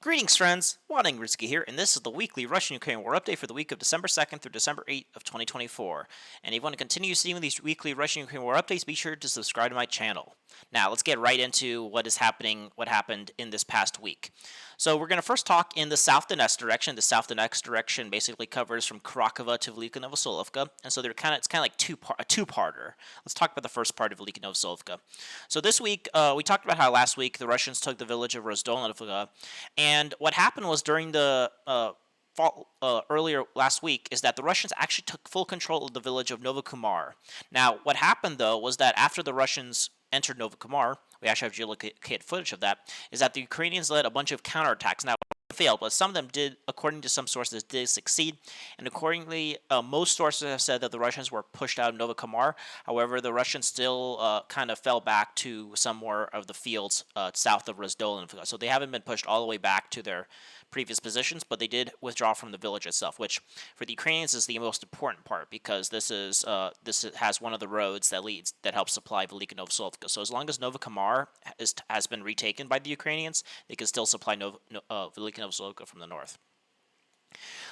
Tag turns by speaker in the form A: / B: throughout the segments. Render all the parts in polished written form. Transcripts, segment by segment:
A: Greetings, friends. Wadding Rizky here, and this is the weekly Russian-Ukraine war update for the week of December 2nd through December 8th of 2024. And if you want to continue seeing these weekly Russian-Ukraine war updates, be sure to subscribe to my channel. Now, let's get right into what happened in this past week. So we're going to first talk in the South Donetsk direction. The South Donetsk direction basically covers from Krakow to Velika Novoselivka, and so it's kind of like a two-parter. Let's talk about the first part of Velika Novoselivka. So this week, we talked about how last week the Russians took the village of Rozdolnovka, and what happened was during the earlier last week is that the Russians actually took full control of the village of Novokumar. Now, what happened though was that after the Russians entered Novokumar, we actually have geolocated footage of that, is that the Ukrainians led a bunch of counterattacks. Now, failed, but some of them did, according to some sources, did succeed, and accordingly, most sources have said that the Russians were pushed out of Novokumar. However, the Russians still kind of fell back to some more of the fields south of Rozdolnovka, so they haven't been pushed all the way back to their previous positions, but they did withdraw from the village itself, which for the Ukrainians is the most important part, because this has one of the roads that helps supply Velika Novoselivka. So as long as Novokumar has been retaken by the Ukrainians, they can still supply Velika Novoselivka from the north.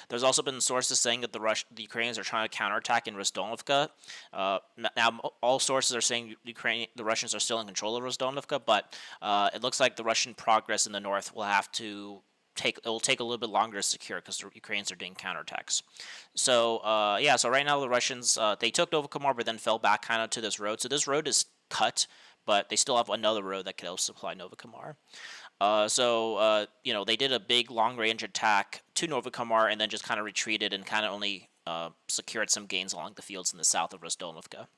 A: There's also been sources saying that the Ukrainians are trying to counterattack in Rozdolnovka. Now, all sources are saying the Russians are still in control of Rozdolnovka, but it looks like the Russian progress in the north will take a little bit longer to secure because the Ukrainians are doing counterattacks. So so right now the Russians they took Novokumar but then fell back kind of to this road. So this road is cut, but they still have another road that could also supply Novokumar. They did a big long-range attack to Novokumar and then just kind of retreated and kind of only secured some gains along the fields in the south of Rozdolnovka.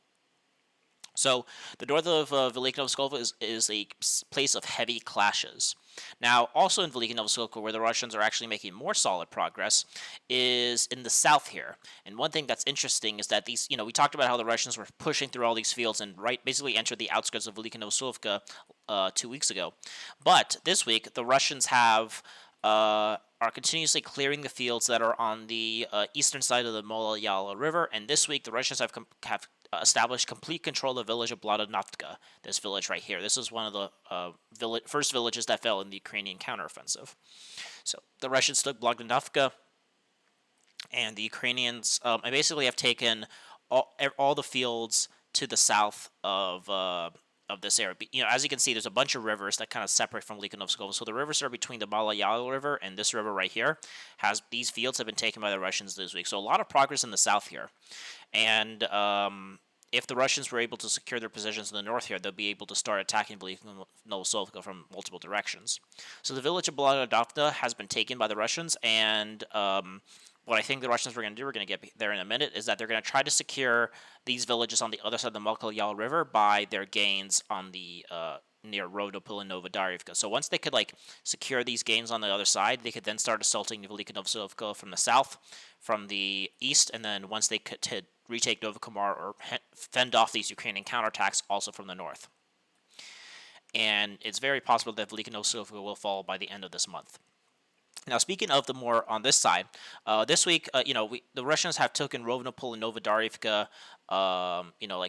A: So the north of Velika Novoselivka is a place of heavy clashes. Now, also in Velika Novoselivka, where the Russians are actually making more solid progress, is in the south here. And one thing that's interesting is that we talked about how the Russians were pushing through all these fields and basically entered the outskirts of Velika Novoselivka 2 weeks ago. But this week, the Russians are continuously clearing the fields that are on the eastern side of the Mola-Yala River, and this week the Russians have established complete control of the village of Bladanovka, this village right here. This is one of the first villages that fell in the Ukrainian counteroffensive. So the Russians took Bladanovka, and the Ukrainians basically have taken all the fields to the south of this area. As you can see, there's a bunch of rivers that kind of separate from Velika Novoselivka. So the rivers are between the Mola-Yala River and this river right here. These fields have been taken by the Russians this week. So a lot of progress in the south here. And if the Russians were able to secure their positions in the north here, they'll be able to start attacking Velika Novoselivka from multiple directions. So the village of Bladanovka has been taken by the Russians, and what I think the Russians were going to do, we're going to get there in a minute, is that they're going to try to secure these villages on the other side of the Mola-Yala River by their gains on the near Rodopil and Novodarivka. So once they could secure these gains on the other side, they could then start assaulting Velika Novoselivka from the south, from the east, and then once they could retake Novokumar or fend off these Ukrainian counterattacks also from the north. And it's very possible that Velika Novoselivka will fall by the end of this month. Now, speaking of the more on this side, this week, the Russians have taken Rovnopol and Novodarivka,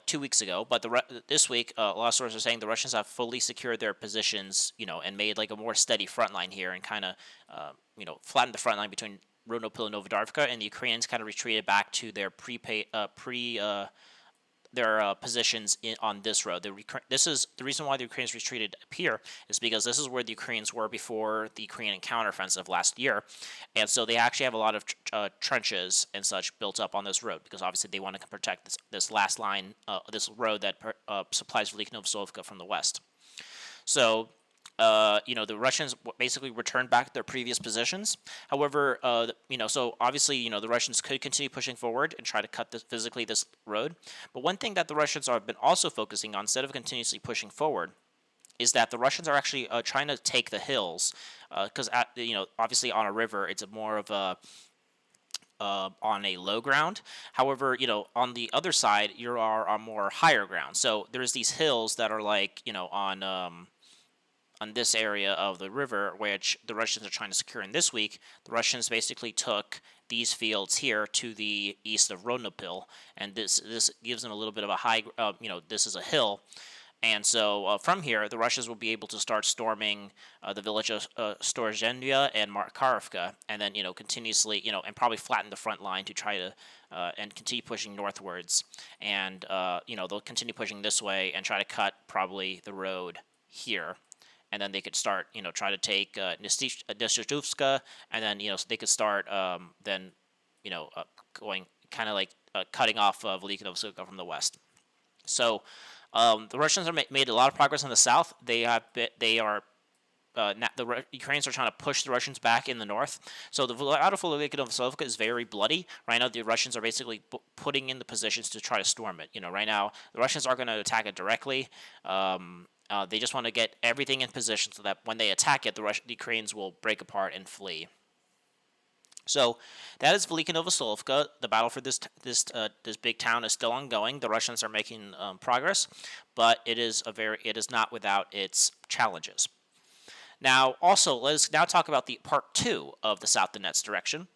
A: 2 weeks ago. But this week, a lot of sources are saying the Russians have fully secured their positions, and made a more steady front line here and kind of, flattened the front line between Rovnopol and Novodarivka, and the Ukrainians kind of retreated back to their positions on this road. This is the reason why the Ukrainians retreated up here, is because this is where the Ukrainians were before the Ukrainian counteroffensive last year, and so they actually have a lot of trenches and such built up on this road, because obviously they want to protect this last line, this road that supplies Velika Novoselivka from the west. So the Russians basically returned back to their previous positions. However, so obviously, the Russians could continue pushing forward and try to cut physically this road. But one thing that the Russians have been also focusing on, instead of continuously pushing forward, is that the Russians are actually trying to take the hills, because obviously on a river, it's more of a on a low ground. However, on the other side, you are on more higher ground. So there's these hills that are on this area of the river, which the Russians are trying to secure. And this week, the Russians basically took these fields here to the east of Ronopil, and this gives them a little bit of a high, this is a hill, And so from here, the Russians will be able to start storming the village of Storozhenia and Markarovka, and then continuously and probably flatten the front line to try to and continue pushing northwards, and they'll continue pushing this way and try to cut probably the road here, and then they could start try to take Nistishuvska, and then so they could start then going kind of like cutting off Velikinovskoye from the west. So the Russians have made a lot of progress in the south. They are the Ukrainians are trying to push the Russians back in the north. So the battle of Velikinovskoye is very bloody. Right now, the Russians are basically putting in the positions to try to storm it. Right now, the Russians aren't going to attack it directly. They just want to get everything in position so that when they attack it, the Ukrainians will break apart and flee. So that is Velikinovskoye. The battle for this big town is still ongoing. The Russians are making progress, but it is not without its challenges. Now, also, let's now talk about the part 2 of the South Donetsk direction,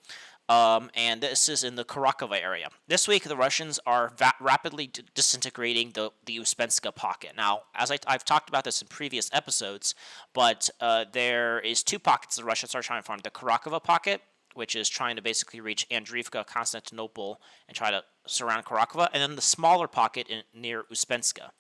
A: and this is in the Karakova area. This week, the Russians are rapidly disintegrating the Uspenska pocket. Now, as I've talked about this in previous episodes, but there is 2 pockets the Russians are trying to farm: the Karakova pocket, which is trying to basically reach Andriivka, Constantinople, and try to surround Karakova, and then the smaller pocket near Uspenska.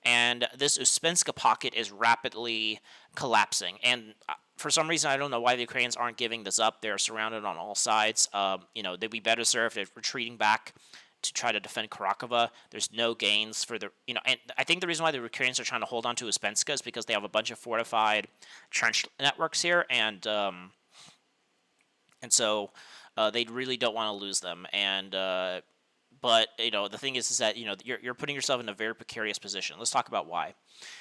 A: And this Uspenska pocket is rapidly collapsing. And for some reason, I don't know why the Ukrainians aren't giving this up. They're surrounded on all sides. They'd be better served if retreating back to try to defend Karakova. There's no gains for the, and I think the reason why the Ukrainians are trying to hold on to Uspenska is because they have a bunch of fortified trench networks here, and so they really don't want to lose them. And but the thing is that you're putting yourself in a very precarious position. Let's talk about why.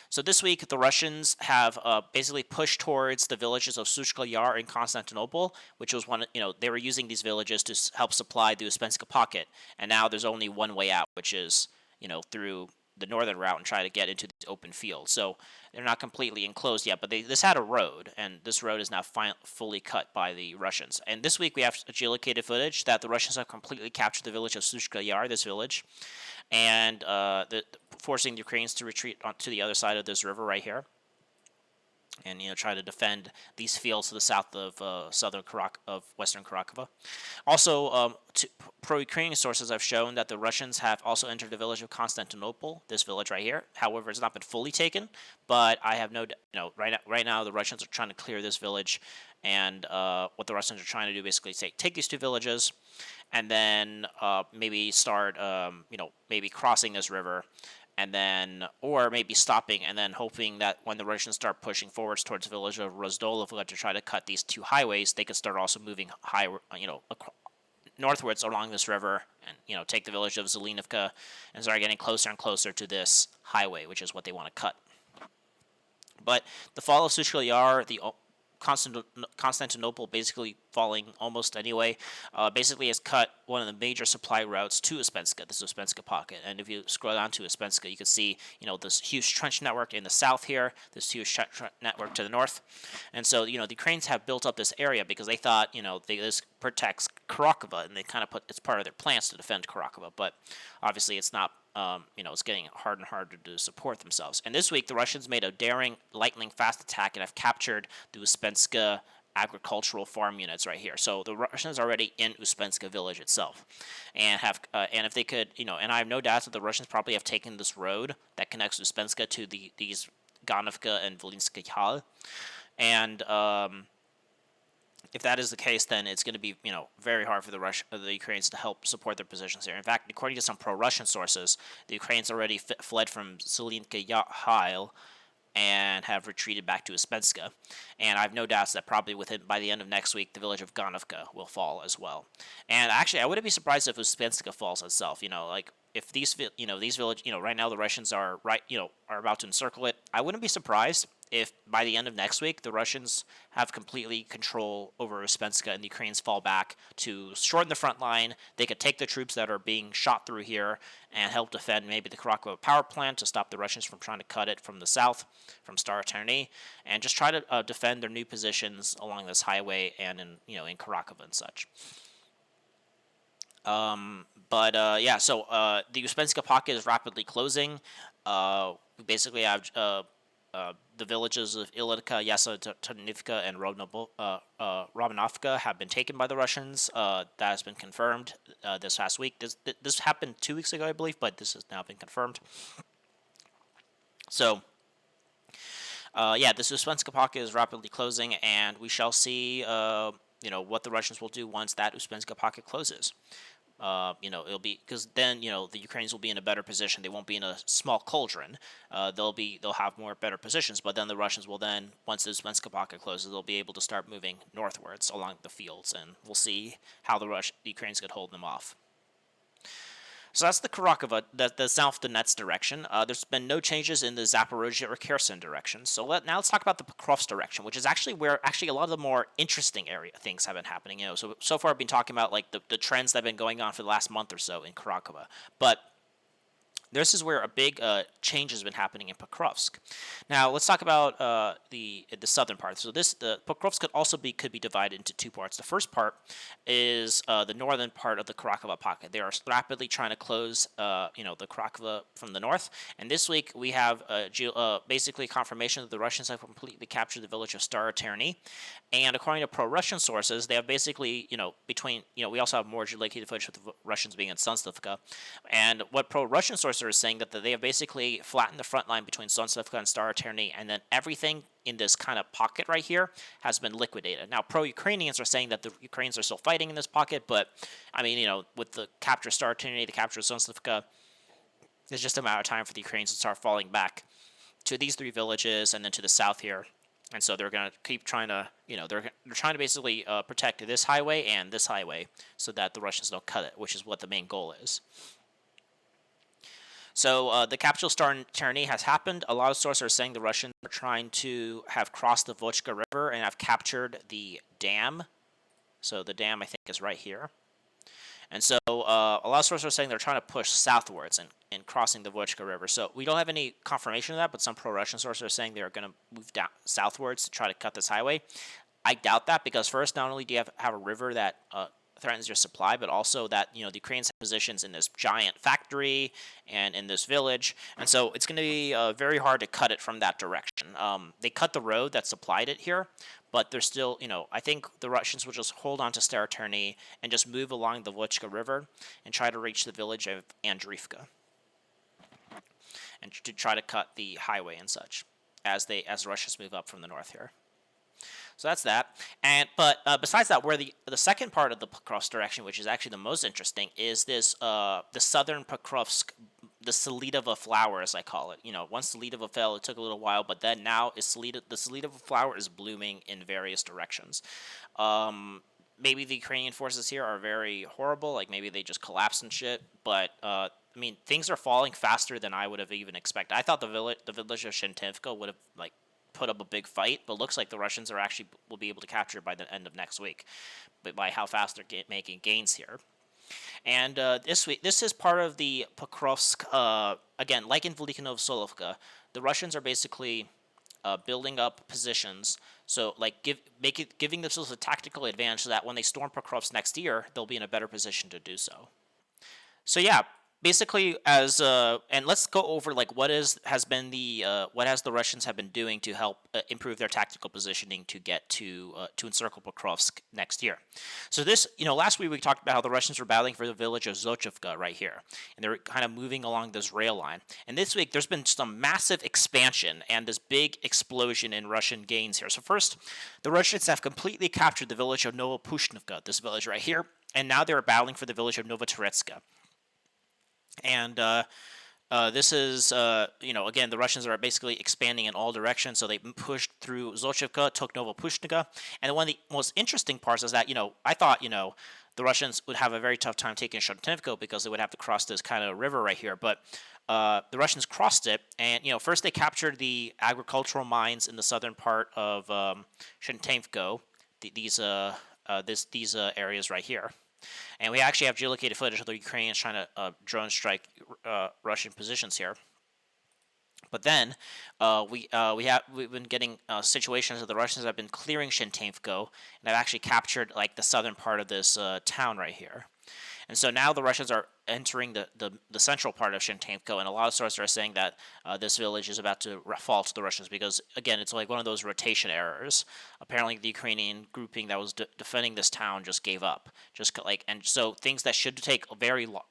A: So this week the Russians have basically pushed towards the villages of Sushka Yar and Constantinople, which was one. They were using these villages to help supply the Uspenska pocket, and now there's only one way out, which is through the northern route and try to get into these open fields. So they're not completely enclosed yet, but this had a road, and this road is now fully cut by the Russians. And this week we have geolocated footage that the Russians have completely captured the village of Sushka Yar, this village, and forcing the Ukrainians to retreat onto the other side of this river right here, and try to defend these fields to the south of western Karakova. Also, pro-Ukrainian sources have shown that the Russians have also entered the village of Constantinople, this village right here. However, it's not been fully taken, but I have right now the Russians are trying to clear this village, and what the Russians are trying to do basically is take these 2 villages, and then maybe start maybe crossing this river, and then, or maybe stopping, and then hoping that when the Russians start pushing forwards towards the village of Rozdolovka to try to cut these 2 highways, they could start also moving northwards along this river, and take the village of Zelinovka and start getting closer and closer to this highway, which is what they want to cut. But the fall of Sushka Yar, the Constantinople basically falling almost anyway, basically has cut one of the major supply routes to Uspenska, this Uspenska pocket. And if you scroll down to Uspenska, you can see, this huge trench network in the south here, this huge trench network to the north. And so, the Ukrainians have built up this area because they thought, this protects Karakova, and they kind of it's part of their plans to defend Karakova. But obviously it's not, it's getting harder and harder to support themselves. And this week, the Russians made a daring, lightning-fast attack and have captured the Uspenska agricultural farm units right here. So the Russians are already in Uspenska village itself, and have, and if they could, and I have no doubt that the Russians probably have taken this road that connects Uspenska to these Ganovka and Volinskaya Hal, and if that is the case, then it's going to be, very hard for the Ukrainians to help support their positions here. In fact, according to some pro-Russian sources, the Ukrainians already fled from Zelinovka Hal and have retreated back to Uspenska. And I have no doubts that probably by the end of next week, the village of Ganovka will fall as well. And actually, I wouldn't be surprised if Uspenska falls itself. If these village, right now the Russians are about to encircle it. I wouldn't be surprised if by the end of next week the Russians have completely control over Uspenska and the Ukrainians fall back to shorten the front line. They could take the troops that are being shot through here and help defend maybe the Karakova power plant to stop the Russians from trying to cut it from the south, from Staroterny, and just try to defend their new positions along this highway and in Karakova and such. So the Uspenska pocket is rapidly closing. we basically have the villages of Ilitka, Yasotonivka, and Romanovka have been taken by the Russians. That has been confirmed this past week. This happened 2 weeks ago, I believe, but this has now been confirmed. So, yeah, the Uspenska pocket is rapidly closing, and we shall see, what the Russians will do once that Uspenska pocket closes. It'll be because then the Ukrainians will be in a better position. They won't be in a small cauldron. They'll have better positions. But then the Russians will then, once the Uspenska pocket closes, they'll be able to start moving northwards along the fields, and we'll see how the Ukrainians could hold them off. So that's the Karakova, the South Donetsk direction. There's been no changes in the Zaporozhye or Kherson direction. So now let's talk about the Pokrovsk direction, which is actually where a lot of the more interesting things have been happening. So far I've been talking about like the trends that have been going on for the last month or so in Karakova, but this is where a big change has been happening in Pokrovsk. Now let's talk about the southern part. So the Pokrovsk could be divided into two parts. The first part is the northern part of the Karakova pocket. They are rapidly trying to close the Karakova from the north. And this week we have basically confirmation that the Russians have completely captured the village of Staroterny. And according to pro-Russian sources, they have basically we also have more geolocated footage of the Russians being in Sonslavka. And what pro-Russian sources are saying that they have basically flattened the front line between Sonslavka and Staroterny, and then everything in this kind of pocket right here has been liquidated. Now, pro-Ukrainians are saying that the Ukrainians are still fighting in this pocket, but I mean, with the capture of Staroterny, the capture of Sonslavka, it's just a matter of time for the Ukrainians to start falling back to these three villages and then to the south here. And so they're going to keep trying to, they're trying to basically protect this highway and this highway so that the Russians don't cut it, which is what the main goal is. So the capture of Staroterny has happened. A lot of sources are saying the Russians are trying to have crossed the Vochka River and have captured the dam. So the dam, I think, is right here. And so a lot of sources are saying they're trying to push southwards and crossing the Vochka River. So we don't have any confirmation of that, but some pro-Russian sources are saying they're going to move down southwards to try to cut this highway. I doubt that because first, not only do you have a river that threatens your supply, but also that the Ukrainians have positions in this giant factory and in this village, and so it's going to be very hard to cut it from that direction. They cut the road that supplied it here, but there's still, I think the Russians will just hold on to Staroterny and just move along the Vochka River and try to reach the village of Andriivka and to try to cut the highway and such as the Russians move up from the north here. So that's that. But besides that, where the second part of the Pokrovsk direction, which is actually the most interesting, is this the southern Pokrovsk, the Selidova flower, as I call it. Once Selidova fell, it took a little while, but then now the Selidova flower is blooming in various directions. Maybe the Ukrainian forces here are very horrible, like maybe they just collapse and shit, but things are falling faster than I would have even expected. I thought the village of Shentivka would have put up a big fight, but looks like the Russians will be able to capture it by the end of next week, but by how fast they're making gains here. And this is part of the Pokrovsk. Again, like in Velika Novosolovka, the Russians are basically building up positions, so giving themselves a tactical advantage so that when they storm Pokrovsk next year, they'll be in a better position to do so. So yeah. Basically, and let's go over what has the Russians have been doing to help improve their tactical positioning to get to encircle Pokrovsk next year. So this, last week we talked about how the Russians were battling for the village of Zochivka right here, and they're kind of moving along this rail line. And this week there's been some massive expansion and this big explosion in Russian gains here. So first, the Russians have completely captured the village of Novopushnovka, this village right here, and now they're battling for the village of Toretsk. And this is, again, the Russians are basically expanding in all directions. So they pushed through Zochivka, took Novopushnika. And one of the most interesting parts is that, I thought, the Russians would have a very tough time taking Shentivka because they would have to cross this kind of river right here. But the Russians crossed it. And, first they captured the agricultural mines in the southern part of Shentivka, these areas right here. And we actually have geolocated footage of the Ukrainians trying to drone strike Russian positions here. But then we've been getting situations where the Russians have been clearing Shentivka and have actually captured the southern part of this town right here. And so now the Russians are entering the central part of Shentenko, and a lot of sources are saying that this village is about to fall to the Russians because, again, it's like one of those rotation errors. Apparently, the Ukrainian grouping that was defending this town just gave up. And so things that should take very long,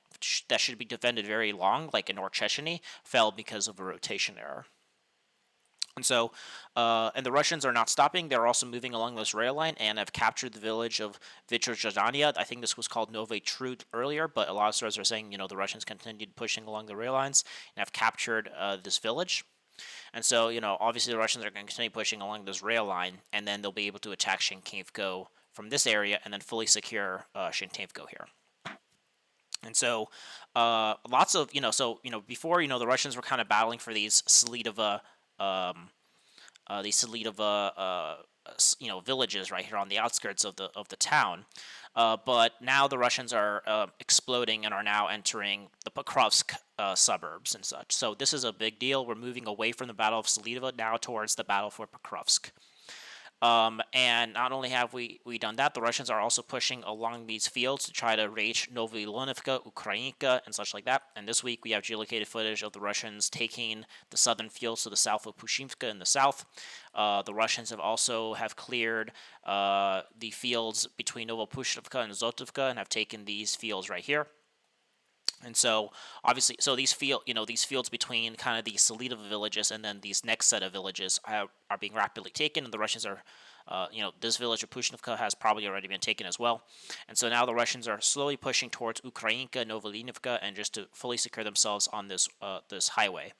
A: that should be defended very long, like in North Chechnya, fell because of a rotation error. And so, and the Russians are not stopping. They're also moving along this rail line and have captured the village of Vychezhadania. I think this was called Novy Trud earlier, but a lot of sources are saying, the Russians continued pushing along the rail lines and have captured this village. And so, obviously the Russians are going to continue pushing along this rail line, and then they'll be able to attack Shentenko from this area and then fully secure Shentenko here. And so, lots of, before, the Russians were kind of battling for these Selidova villages right here on the outskirts of the town. But now the Russians are exploding and are now entering the Pokrovsk suburbs and such. So this is a big deal. We're moving away from the Battle of Selidova now towards the Battle for Pokrovsk. And not only have we done that, the Russians are also pushing along these fields to try to reach Novoilonivka, Ukrainka, and such like that. And this week we have geolocated footage of the Russians taking the southern fields to the south of Pushimka in the south. The Russians have cleared the fields between Novopushivka and Zotovka and have taken these fields right here. And so, obviously, these fields between kind of the Selidova villages and then these next set of villages are being rapidly taken, and the Russians are, this village of Pushnovka has probably already been taken as well. And so now the Russians are slowly pushing towards Ukrainka, Novolinivka, and just to fully secure themselves on this highway.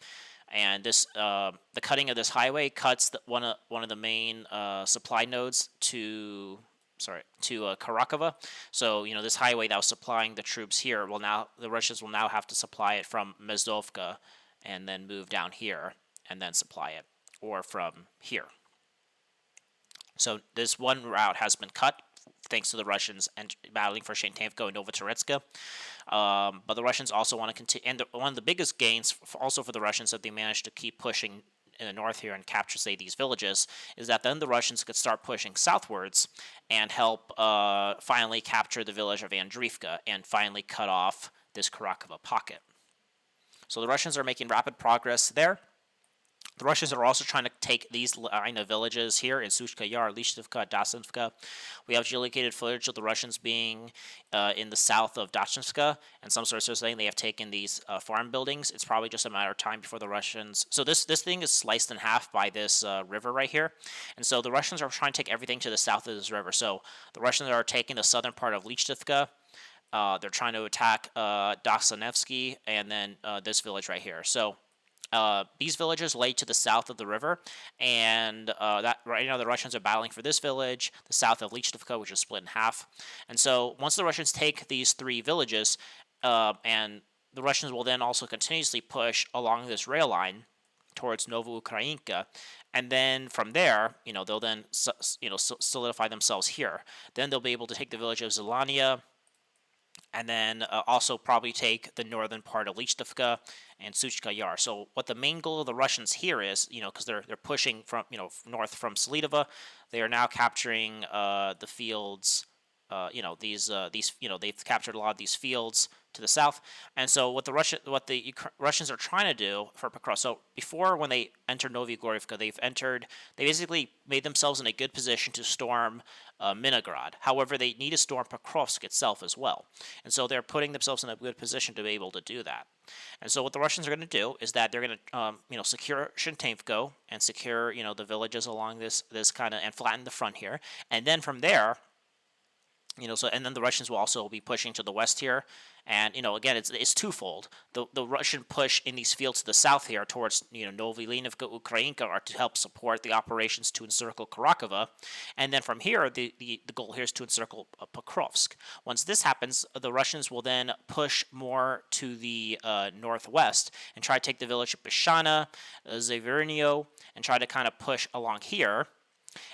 A: And the cutting of this highway cuts one of the main supply nodes to Karakova. So, this highway that was supplying the troops here the Russians will now have to supply it from Mezdovka and then move down here and then supply it, or from here. So this one route has been cut thanks to the Russians battling for Shentenko and Toretsk. But the Russians also want to continue, and one of the biggest gains also for the Russians that they managed to keep pushing in the north here and capture, say, these villages, is that then the Russians could start pushing southwards and help finally capture the village of Andriivka and finally cut off this Karakova pocket. So the Russians are making rapid progress there. The Russians are also trying to take these line of villages here in Suchka Yar, Lishtivka, Dasinivka. We have geolocated footage of the Russians being in the south of Dachinska, and some sources are saying they have taken these farm buildings. It's probably just a matter of time before the Russians... So this thing is sliced in half by this river right here, and so the Russians are trying to take everything to the south of this river. So the Russians are taking the southern part of Lishtivka. They're trying to attack Daksanevsky and then this village right here. So these villages lay to the south of the river, and that right now the Russians are battling for this village, the south of Lishtivka, which is split in half. And so once the Russians take these three villages, and the Russians will then also continuously push along this rail line towards Novoukrayinka, and then from there, they'll then solidify themselves here. Then they'll be able to take the village of Zelania, and then also probably take the northern part of Lishtivka and Suchka Yar. So what the main goal of the Russians here is, because they're pushing from north from Selidova, they are now capturing the fields. They've captured a lot of these fields to the south. And so what the Russians are trying to do for Pokrovsk. So before, when they entered Novigorivka, they basically made themselves in a good position to storm Minograd. However, they need to storm Pokrovsk itself as well. And so they're putting themselves in a good position to be able to do that. And so what the Russians are going to do is that they're going to secure Shentenko and secure the villages along this kind of, and flatten the front here. And then from there, and then the Russians will also be pushing to the west here. And, again, it's twofold. The Russian push in these fields to the south here towards, Novolinivka, Ukrainka are to help support the operations to encircle Karakova. And then from here, the goal here is to encircle Pokrovsk. Once this happens, the Russians will then push more to the northwest and try to take the village of Pishana, Zavernio, and try to kind of push along here.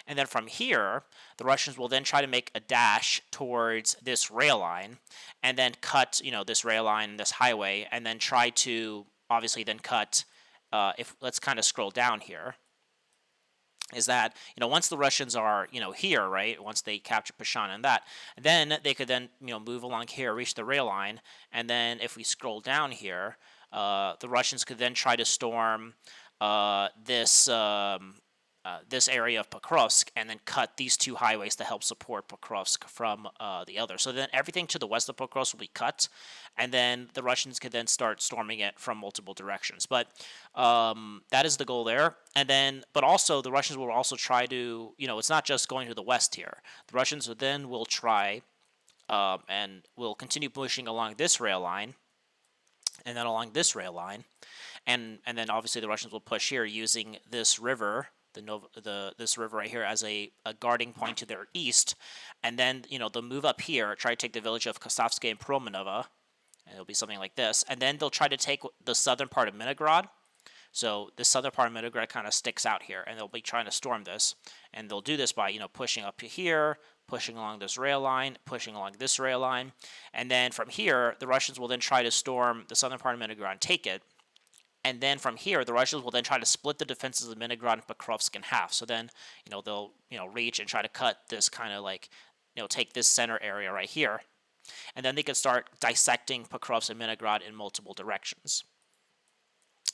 A: And then from here, the Russians will then try to make a dash towards this rail line, and then cut, this rail line, this highway, and then try to obviously then cut. Let's kind of scroll down here, is that, once the Russians are, here, right, once they capture Pashan and that, then they could then, move along here, reach the rail line, and then if we scroll down here, the Russians could then try to storm this area of Pokrovsk and then cut these two highways to help support Pokrovsk from the other. So then everything to the west of Pokrovsk will be cut, and then the Russians could then start storming it from multiple directions. But that is the goal there. And then, but also the Russians will also try to, it's not just going to the west here. The Russians then will try and will continue pushing along this rail line, and then along this rail line, and then obviously the Russians will push here using this river, this river right here as a guarding point to their east, and then they'll move up here, try to take the village of Kosovsky and Promenova, and it'll be something like this, and then they'll try to take the southern part of Minigrad. So the southern part of Minigrad kind of sticks out here, and they'll be trying to storm this, and they'll do this by pushing up here, pushing along this rail line, pushing along this rail line, and then from here the Russians will then try to storm the southern part of Minigrad and take it. And then from here, the Russians will then try to split the defenses of Minigrad and Pokrovsk in half. So then, they'll, reach and try to cut this kind of like, take this center area right here. And then they could start dissecting Pokrovsk and Minigrad in multiple directions.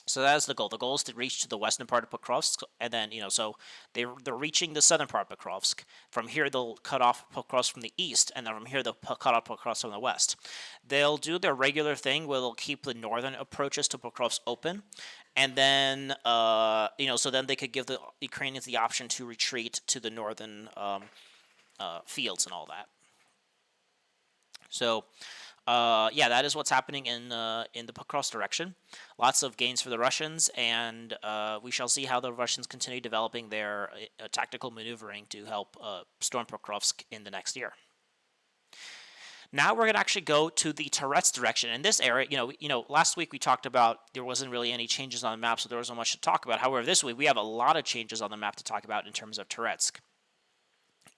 A: So that is the goal. The goal is to reach to the western part of Pokrovsk, and then, so they're reaching the southern part of Pokrovsk. From here, they'll cut off Pokrovsk from the east, and then from here, they'll cut off Pokrovsk from the west. They'll do their regular thing where they'll keep the northern approaches to Pokrovsk open, and then, so then they could give the Ukrainians the option to retreat to the northern fields and all that. So, that is what's happening in the Pokrovsk direction. Lots of gains for the Russians, and we shall see how the Russians continue developing their tactical maneuvering to help storm Pokrovsk in the next year. Now we're going to actually go to the Toretsk direction. In this area, last week we talked about there wasn't really any changes on the map, so there wasn't much to talk about. However, this week we have a lot of changes on the map to talk about in terms of Toretsk.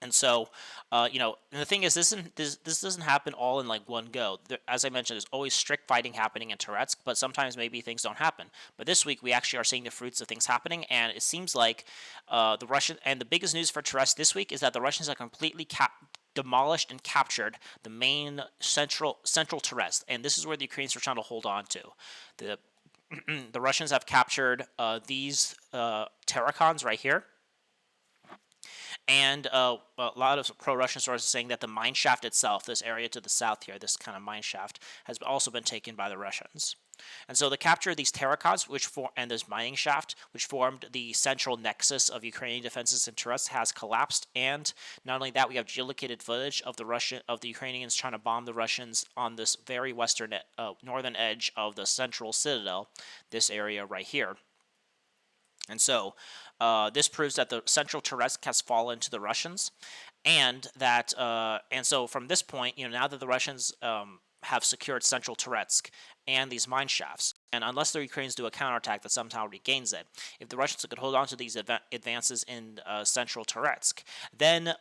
A: And so, and the thing is, this doesn't happen all in like one go. As I mentioned, there's always strict fighting happening in Toretsk, but sometimes maybe things don't happen. But this week, we actually are seeing the fruits of things happening, and it seems like the biggest news for Toretsk this week is that the Russians have completely demolished and captured the main central Toretsk, and this is where the Ukrainians are trying to hold on to. The Russians have captured these Terrakans right here. And a lot of pro-Russian sources saying that the mine shaft itself, this area to the south here, this kind of mine shaft, has also been taken by the Russians. And so the capture of these Terrakans, and this mining shaft, which formed the central nexus of Ukrainian defenses in Toretsk, has collapsed. And not only that, we have geolocated footage of the Ukrainians trying to bomb the Russians on this very western, northern edge of the central citadel, this area right here. And so this proves that the central Toretsk has fallen to the Russians, and that so from this point, now that the Russians have secured central Toretsk and these mine shafts, and unless the Ukrainians do a counterattack that somehow regains it, if the Russians could hold on to these advances in central Toretsk, then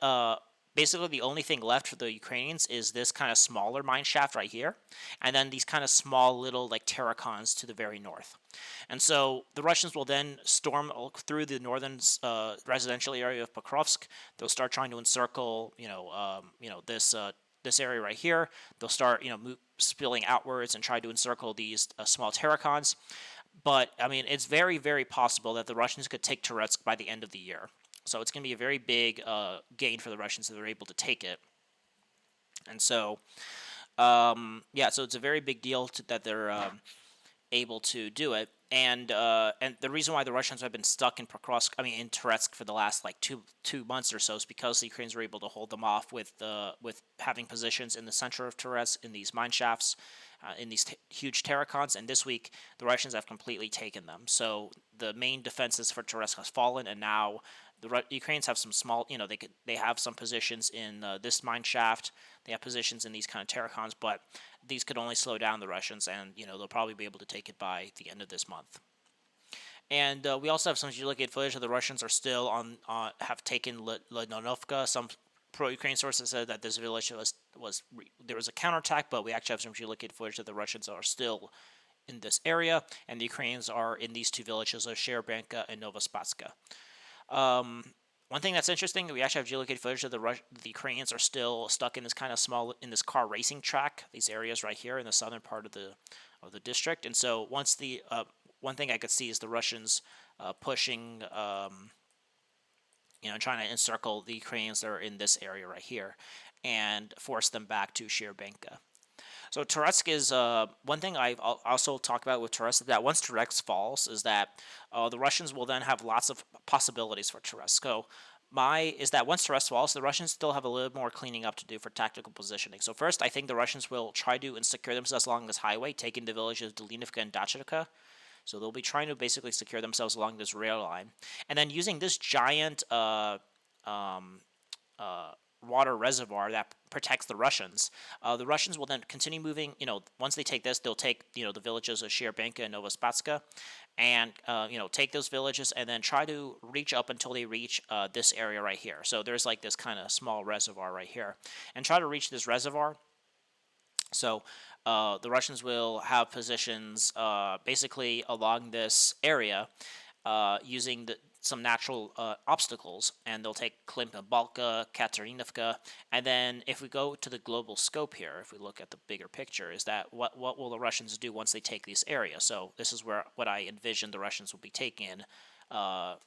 A: basically the only thing left for the Ukrainians is this kind of smaller mine shaft right here, and then these kind of small little like Terrakans to the very north. And so the Russians will then storm through the northern residential area of Pokrovsk. They'll start trying to encircle, this area right here. They'll start, spilling outwards and try to encircle these small Terrakans. But I mean, it's very, very possible that the Russians could take Toretsk by the end of the year. So it's going to be a very big gain for the Russians if they're able to take it. And so, so it's a very big deal that they're able to do it. And the reason why the Russians have been stuck in Toretsk for the last like two months or so is because the Ukrainians were able to hold them off with having positions in the center of Toretsk in these mine shafts, in these huge Terrakans. And this week, the Russians have completely taken them. So the main defenses for Toretsk has fallen, and now the Ukrainians have some small, they have some positions in this mine shaft. They have positions in these kind of Terrakans, but these could only slow down the Russians, and they'll probably be able to take it by the end of this month. And we also have some geolocated footage of the Russians are still have taken Ledonovka. Some pro-Ukraine sources said that this village there was a counterattack, but we actually have some geolocated footage that the Russians are still in this area, and the Ukrainians are in these two villages of Sherebanka and Novospatska. One thing that's interesting, we actually have geolocated footage of the Ukrainians are still stuck in this kind of small in this car racing track. These areas right here in the southern part of the district, and so once the one thing I could see is the Russians pushing, trying to encircle the Ukrainians that are in this area right here, and force them back to Shirbenka. So Toretsk is one thing I've also talked about with Toretsk, that once Toretsk falls is that the Russians will then have lots of possibilities for Toretsk. So is that once Toretsk falls, the Russians still have a little more cleaning up to do for tactical positioning. So first, I think the Russians will try to secure themselves along this highway, taking the villages of Delinivka and Dachivka. So they'll be trying to basically secure themselves along this rail line, and then using this giant um, water reservoir that protects the Russians. The Russians will then continue moving. Once they take this, they'll take the villages of Shirbenka and Novospatska, and take those villages and then try to reach up until they reach this area right here. So there's like this kind of small reservoir right here, and try to reach this reservoir. So the Russians will have positions basically along this area using some natural obstacles, and they'll take Klimpa, Balka, Katerinivka, and then if we go to the global scope here, if we look at the bigger picture, is that what will the Russians do once they take these areas? So this is what I envision the Russians will be taking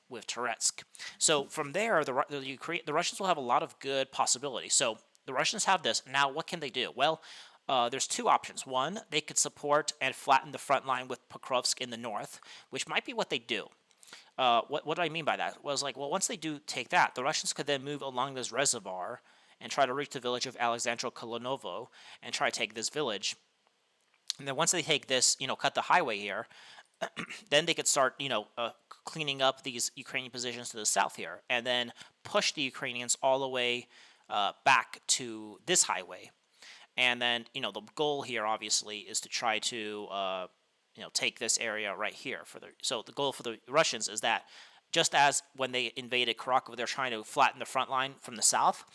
A: with Toretsk. So from there, the Russians will have a lot of good possibilities. So the Russians have this. Now, what can they do? Well, there's two options. One, they could support and flatten the front line with Pokrovsk in the north, which might be what they do. What do I mean by that? Was once they do take that, the Russians could then move along this reservoir and try to reach the village of Alexandro Kolonovo and try to take this village. And then once they take this, cut the highway here, then they could start, cleaning up these Ukrainian positions to the south here, and then push the Ukrainians all the way back to this highway. And then, the goal here obviously is to try to take this area right here. So the goal for the Russians is that just as when they invaded Krakow, they're trying to flatten the front line from the south.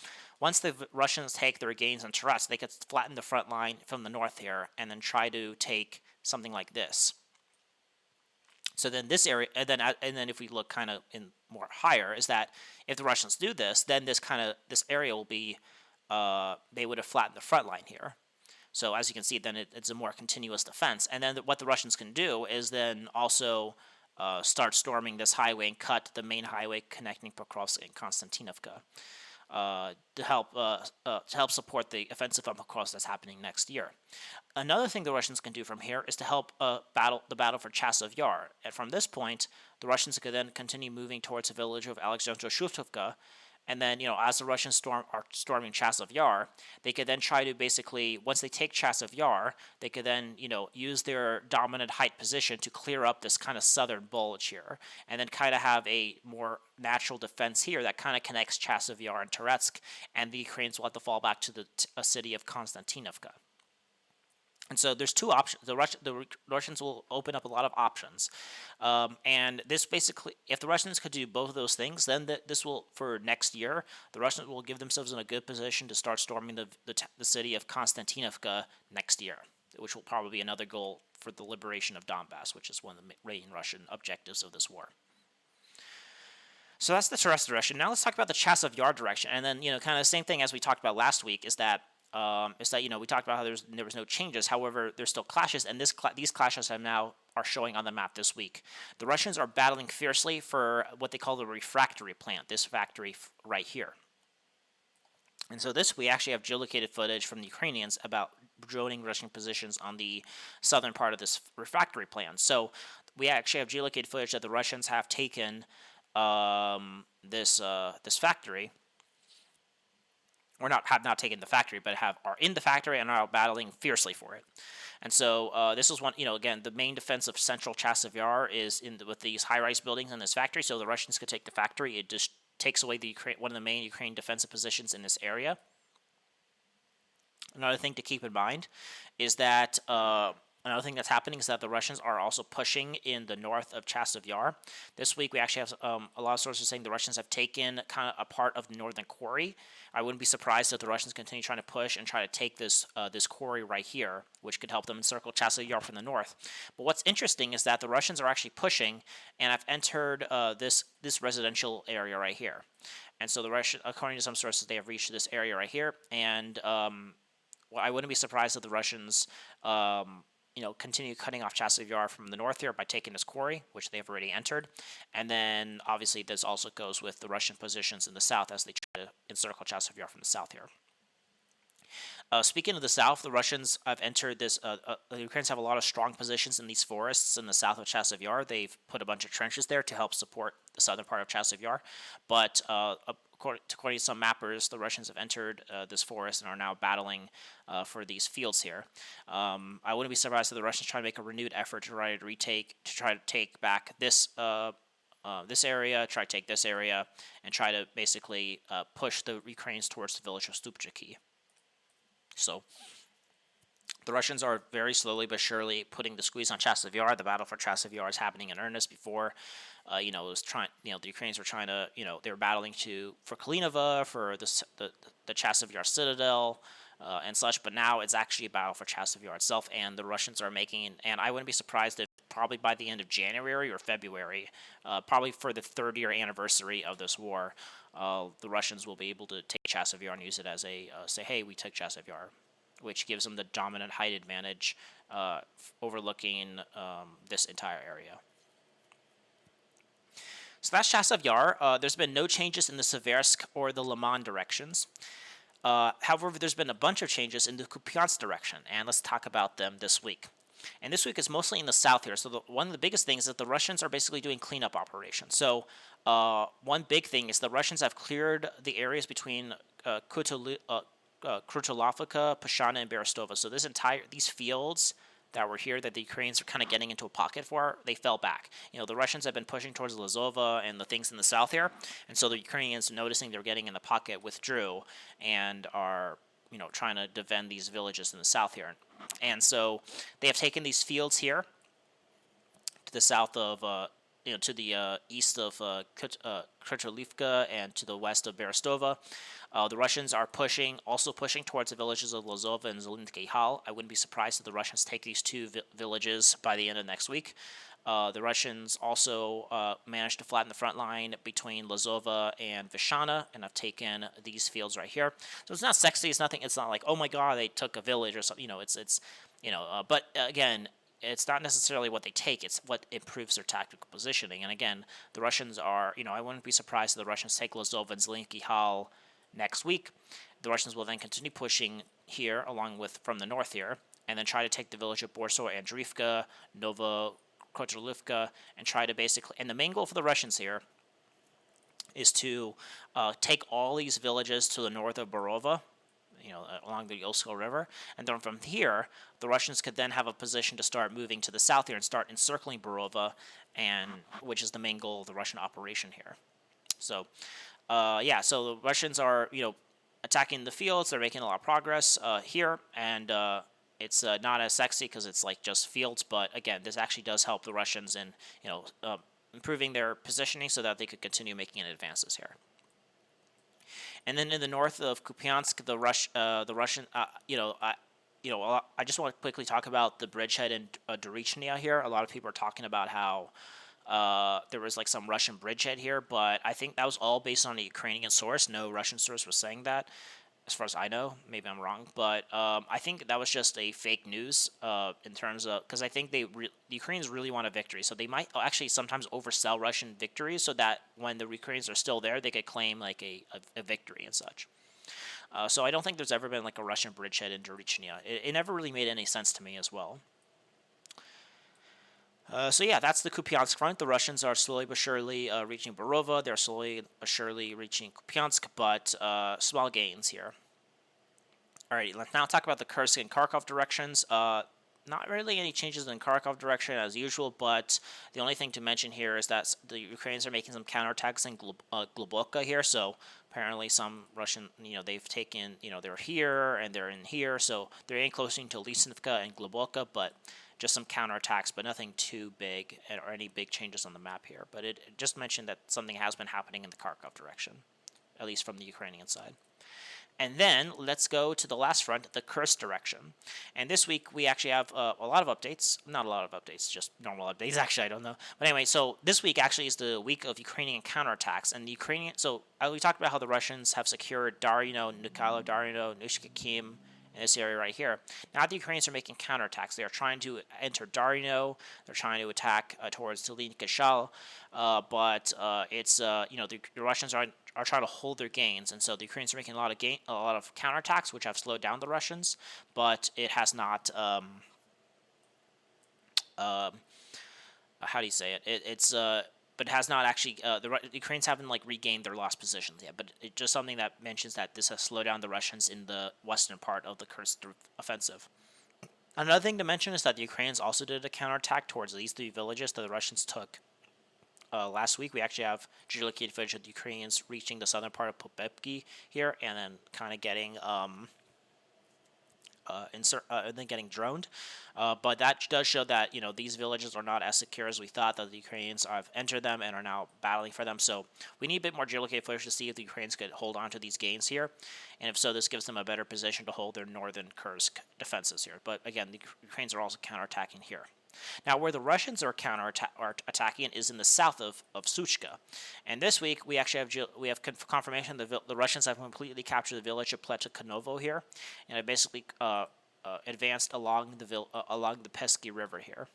A: Once the Russians take their gains on Toretsk, they could flatten the front line from the north here and then try to take something like this. So then this area, and then if we look kind of in more higher, is that if the Russians do this, then this area will be they would have flattened the front line here. So as you can see, then it's a more continuous defense. And then what the Russians can do is then also start storming this highway and cut the main highway connecting Pokrovsk and Konstantinovka to help support the offensive on Pokrovsk that's happening next year. Another thing the Russians can do from here is to help the battle for Chasiv Yar. And from this point, the Russians could then continue moving towards the village of Alexandro Shuftovka. And then, as the Russians are storming Chasiv Yar, they could then try to basically, once they take Chasiv Yar, they could then, use their dominant height position to clear up this kind of southern bulge here, and then kind of have a more natural defense here that kind of connects Chasiv Yar and Toretsk, and the Ukrainians will have to fall back to the city of Konstantinovka. And so there's two options. The Russians will open up a lot of options. And this basically, if the Russians could do both of those things, then this will, for next year, the Russians will give themselves in a good position to start storming the city of Konstantinovka next year, which will probably be another goal for the liberation of Donbass, which is one of the main Russian objectives of this war. So that's the Toretsk direction. Now let's talk about the Chasiv Yar direction. And then, kind of the same thing as we talked about last week is that we talked about how there was no changes. However, there's still clashes, and these clashes are showing on the map this week. The Russians are battling fiercely for what they call the refractory plant, this factory right here. And so we actually have geolocated footage from the Ukrainians about droning Russian positions on the southern part of this refractory plant. So we actually have geolocated footage that the Russians have taken this factory. Or have not taken the factory, but are in the factory and are battling fiercely for it. And so this is one, again, the main defense of central Chasiv Yar is with these high-rise buildings in this factory. So the Russians could take the factory. It just takes away one of the main Ukrainian defensive positions in this area. Another thing to keep in mind is that Another thing that's happening is that the Russians are also pushing in the north of Chasiv Yar. This week, we actually have a lot of sources saying the Russians have taken kind of a part of northern quarry. I wouldn't be surprised if the Russians continue trying to push and try to take this quarry right here, which could help them encircle Chasiv Yar from the north. But what's interesting is that the Russians are actually pushing and have entered this residential area right here. And so the Russian, according to some sources, they have reached this area right here. And well, I wouldn't be surprised if the Russians continue cutting off Chasiv Yar from the north here by taking this quarry, which they've already entered. And then, obviously, this also goes with the Russian positions in the south as they try to encircle Chasiv Yar from the south here. Speaking of the south, the Russians have entered this. The Ukrainians have a lot of strong positions in these forests in the south of Chasiv Yar. They've put a bunch of trenches there to help support the southern part of Chasiv Yar. But according to some mappers, the Russians have entered this forest and are now battling for these fields here. I wouldn't be surprised if the Russians try to make a renewed effort to try to take back this area, try to take this area, and try to basically push the Ukrainians towards the village of Stupchaki. So the Russians are very slowly but surely putting the squeeze on Chasiv Yar. The battle for Chasiv Yar is happening in earnest. Before, it was trying. The Ukrainians were trying to. They were battling for Kalinova, for the Chasiv Yar citadel, and such. But now it's actually a battle for Chasiv Yar itself, and the Russians are making. And I wouldn't be surprised if probably by the end of January or February, probably for the 30-year anniversary of this war, the Russians will be able to take Chasiv Yar and use it as say, hey, we took Chasiv Yar, which gives them the dominant height advantage overlooking this entire area. So that's Chasiv Yar. There's been no changes in the Seversk or the Liman directions. However, there's been a bunch of changes in the Kupiansk direction, and let's talk about them this week. And this week is mostly in the south here. So one of the biggest things is that the Russians are basically doing cleanup operations. So one big thing is the Russians have cleared the areas between Krutolovka, Pashana, and Berestova. So these fields that were here that the Ukrainians are kind of getting into a pocket for, they fell back. The Russians have been pushing towards Lazova and the things in the south here. And so the Ukrainians, noticing they're getting in the pocket, withdrew and are trying to defend these villages in the south here. And so they have taken these fields here to the south of, to the east of Krutolivka and to the west of Berestova. The Russians are also pushing towards the villages of Lazova and Zelinsky Hal. I wouldn't be surprised if the Russians take these two villages by the end of next week. The Russians also managed to flatten the front line between Lazova and Vishana and have taken these fields right here. So it's not sexy. It's nothing. It's not like, oh my God, they took a village or something. But again, it's not necessarily what they take. It's what improves their tactical positioning. And again, the Russians are, I wouldn't be surprised if the Russians take Lazova and Zelinsky Hal next week. The Russians will then continue pushing here from the north here and then try to take the village of Borso, Andriivka, Novo Kotrolivka, and try to basically, and the main goal for the Russians here is to take all these villages to the north of Borova, along the Oskil River, and then from here, the Russians could then have a position to start moving to the south here and start encircling Borova, which is the main goal of the Russian operation here. So, so the Russians are, attacking the fields. They're making a lot of progress here, and it's not as sexy because it's like just fields, but again, this actually does help the Russians in, improving their positioning so that they could continue making advances here. And then in the north of Kupiansk, the Russian, I just want to quickly talk about the bridgehead in Dorichnia here. A lot of people are talking about how there was like some Russian bridgehead here, but I think that was all based on a Ukrainian source. No Russian source was saying that, as far as I know. Maybe I'm wrong, but I think that was just a fake news in terms of, because I think the Ukrainians really want a victory, so they might actually sometimes oversell Russian victories so that when the Ukrainians are still there, they could claim like a victory and such. So I don't think there's ever been like a Russian bridgehead in Dorichnia. It never really made any sense to me as well. So yeah, that's the Kupiansk front. The Russians are slowly but surely reaching Borova. They're slowly but surely reaching Kupiansk, but small gains here. Alright, let's now talk about the Kursk and Kharkov directions. Not really any changes in Kharkov direction as usual, but the only thing to mention here is that the Ukrainians are making some counterattacks in Globoka here. So apparently some Russian, they've taken, they're here and they're in here. So they're getting closer to Lysenivka and Globoka, but just some counterattacks, but nothing too big or any big changes on the map here. But it just mentioned that something has been happening in the Kharkov direction, at least from the Ukrainian side. And then let's go to the last front, the Kursk direction. And this week we actually have a lot of updates. Not a lot of updates, just normal updates. Actually, I don't know. But anyway, so this week actually is the week of Ukrainian counterattacks. And the Ukrainian, so we talked about how the Russians have secured Darino, Nikhailo Darino, Nushkakim, in this area right here. Now the Ukrainians are making counterattacks. They are trying to enter Darino. They're trying to attack towards Tilin Kashal. But it's, the Russians are trying to hold their gains, and so the Ukrainians are making a lot of counterattacks, which have slowed down the Russians, but it has not. How do you say it? But it has not actually. The Ukrainians haven't regained their lost positions yet. But it's just something that mentions that this has slowed down the Russians in the western part of the Kursk offensive. Another thing to mention is that the Ukrainians also did a counterattack towards these 3 villages that the Russians took. Last week, we actually have geolocated footage of the Ukrainians reaching the southern part of Popevki here, and then kind of getting getting droned. But that does show that these villages are not as secure as we thought. That the Ukrainians have entered them and are now battling for them. So we need a bit more geolocated footage to see if the Ukrainians could hold on to these gains here, and if so, this gives them a better position to hold their northern Kursk defenses here. But again, the Ukrainians are also counterattacking here. Now, where the Russians are attacking is in the south of Suchka, and this week we actually have confirmation that the Russians have completely captured the village of Pletikanovo here, and have basically advanced along the Pesky River here.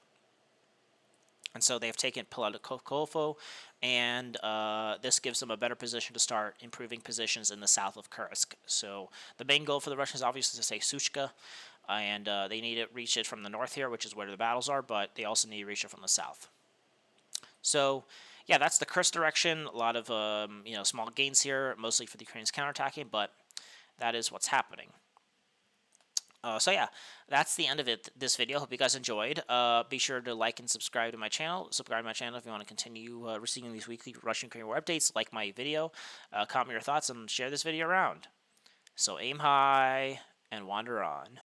A: And so they have taken Pletikanovo, and this gives them a better position to start improving positions in the south of Kursk. So the main goal for the Russians obviously is to take Suchka. And they need to reach it from the north here, which is where the battles are, but they also need to reach it from the south. So, yeah, that's the Kursk direction. A lot of, small gains here, mostly for the Ukrainians counterattacking, but that is what's happening. So, yeah, that's the end of this video. Hope you guys enjoyed. Be sure to like and subscribe to my channel. Subscribe to my channel if you want to continue receiving these weekly Russian-Ukrainian war updates. Like my video, comment your thoughts, and share this video around. So, aim high and wander on.